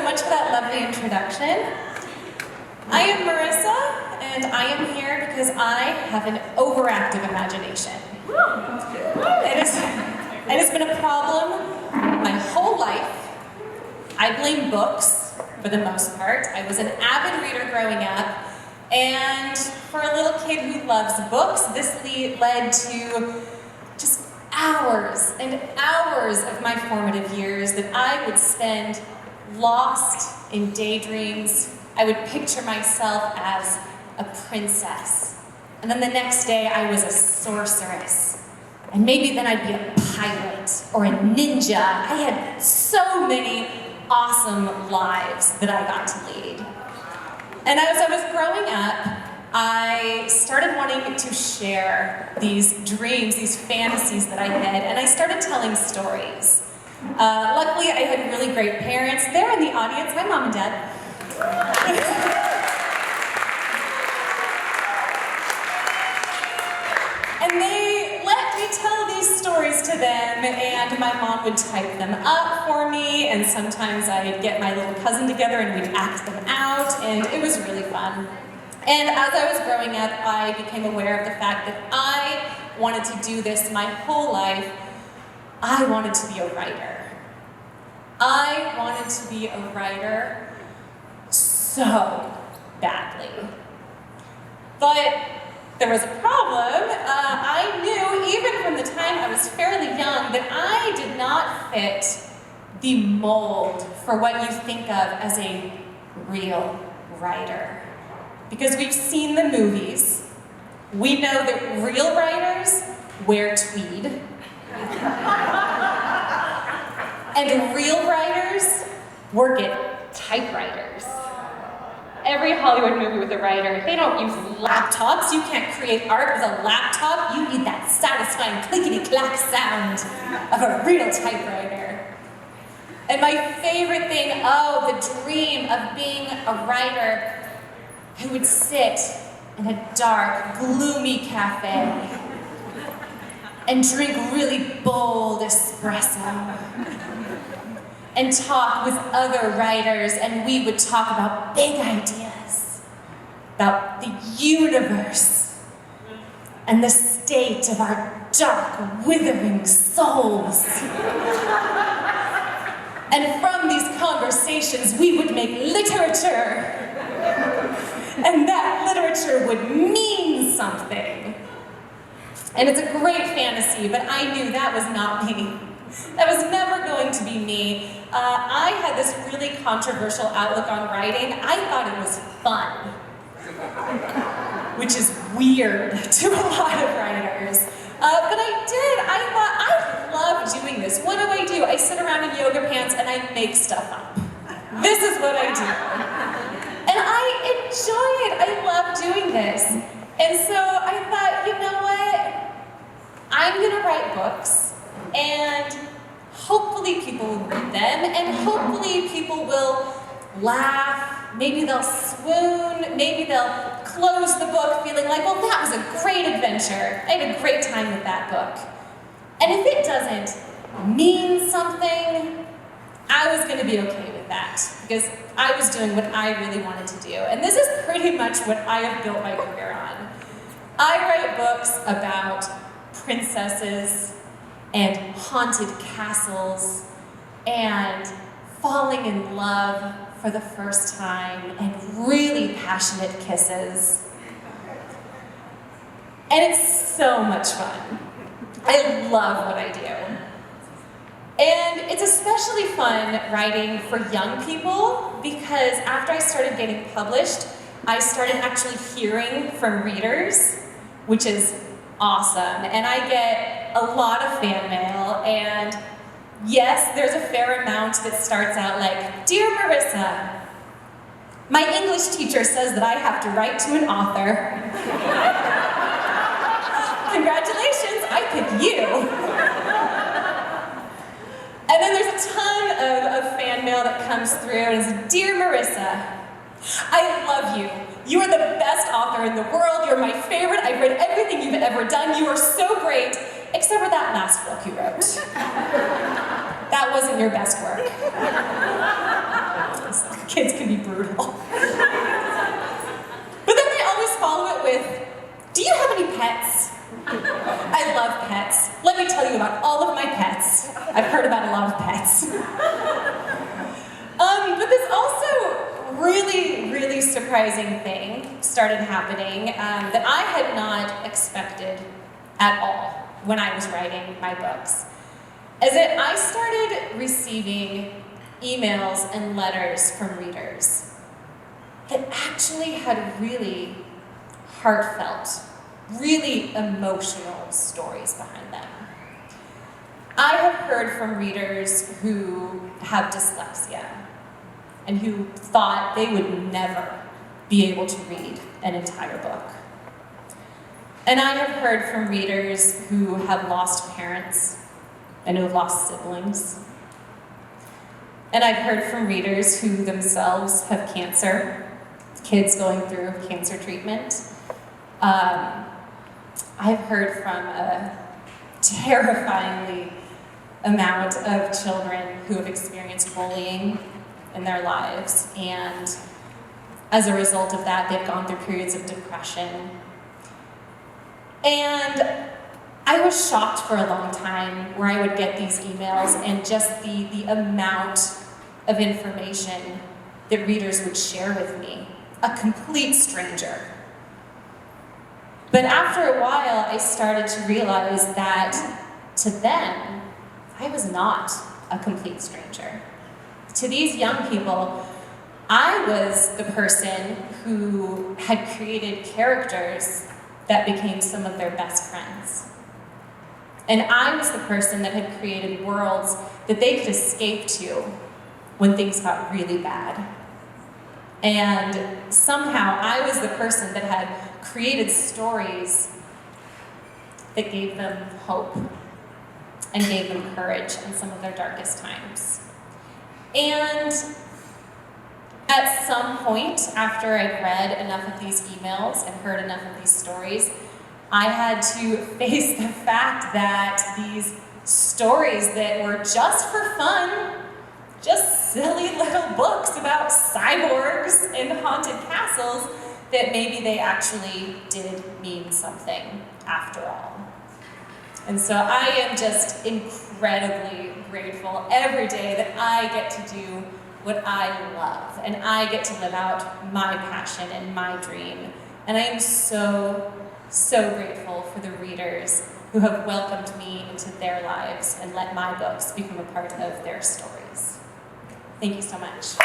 so much for that lovely introduction. I am Marissa, and I am here because I have an overactive imagination. It has been a problem my whole life. I blame books, for the most part. I was an avid reader growing up, and for a little kid who loves books, this led to just hours and hours of my formative years that I would spend lost in daydreams. I would picture myself as a princess. And then the next day I was a sorceress. And maybe then I'd be a pirate or a ninja. I had so many awesome lives that I got to lead. And as I was growing up, I started wanting to share these dreams, these fantasies that I had, and I started telling stories. Luckily, I had really great parents. They're in the audience. Hi, Mom and Dad. And they let me tell these stories to them, and my mom would type them up for me, and sometimes I'd get my little cousin together and we'd act them out, and it was really fun. And as I was growing up, I became aware of the fact that I wanted to do this my whole life. I wanted to be a writer. I wanted to be a writer so badly. But there was a problem. I knew, even from the time I was fairly young, that I did not fit the mold for what you think of as a real writer. Because we've seen the movies. We know that real writers wear tweed. And real writers work at typewriters. Every Hollywood movie with a writer, they don't use laptops. You can't create art with a laptop. You need that satisfying clickety-clack sound of a real typewriter. And my favorite thing, the dream of being a writer who would sit in a dark, gloomy cafe and drink really bold espresso and talk with other writers, and we would talk about big ideas, about the universe and the state of our dark, withering souls. And from these conversations, we would make literature. And that literature would mean something. And it's a great fantasy, but I knew that was not me. That was never going to be me. I had this really controversial outlook on writing. I thought it was fun, which is weird to a lot of writers. But I thought, I love doing this. What do? I sit around in yoga pants and I make stuff up. This is what I do. And I enjoy it. I love doing this. And so I thought, you know what? I'm gonna write books, and hopefully people will read them, and hopefully people will laugh, maybe they'll swoon, maybe they'll close the book feeling like, well, that was a great adventure. I had a great time with that book. And if it doesn't mean something, I was gonna be okay with that, because I was doing what I really wanted to do. And this is pretty much what I have built my career on. I write books about princesses and haunted castles and falling in love for the first time and really passionate kisses. And it's so much fun. I love what I do. And it's especially fun writing for young people, because after I started getting published, I started actually hearing from readers, which is awesome. And I get a lot of fan mail, and yes, there's a fair amount that starts out like, "Dear Marissa, my English teacher says that I have to write to an author." Congratulations, I pick you. And then there's a ton of fan mail that comes through, and it's, "Dear Marissa, I love you. You are the best author in the world. You're my favorite. I've read everything you've ever done. You are so great, except for that last book you wrote. That wasn't your best work." Kids can be brutal. But then they always follow it with, do you have any pets? I love pets. Let me tell you about all of my pets. I've heard about a lot of pets. But this also really surprising thing started happening that I had not expected at all when I was writing my books. Is that I started receiving emails and letters from readers that actually had really heartfelt, really emotional stories behind them. I have heard from readers who have dyslexia and who thought they would never be able to read an entire book. And I have heard from readers who have lost parents and who have lost siblings. And I've heard from readers who themselves have cancer, kids going through cancer treatment. I've heard from a terrifyingly amount of children who have experienced bullying in their lives, and as a result of that, they've gone through periods of depression. And I was shocked for a long time where I would get these emails and just the amount of information that readers would share with me, a complete stranger. But after a while, I started to realize that to them, I was not a complete stranger. To these young people, I was the person who had created characters that became some of their best friends. And I was the person that had created worlds that they could escape to when things got really bad. And somehow I was the person that had created stories that gave them hope and gave them courage in some of their darkest times. And at some point, after I'd read enough of these emails and heard enough of these stories, I had to face the fact that these stories that were just for fun, just silly little books about cyborgs and haunted castles, that maybe they actually did mean something after all. And so I am just incredibly grateful every day that I get to do what I love, and I get to live out my passion and my dream. And I am so grateful for the readers who have welcomed me into their lives and let my books become a part of their stories. Thank you so much.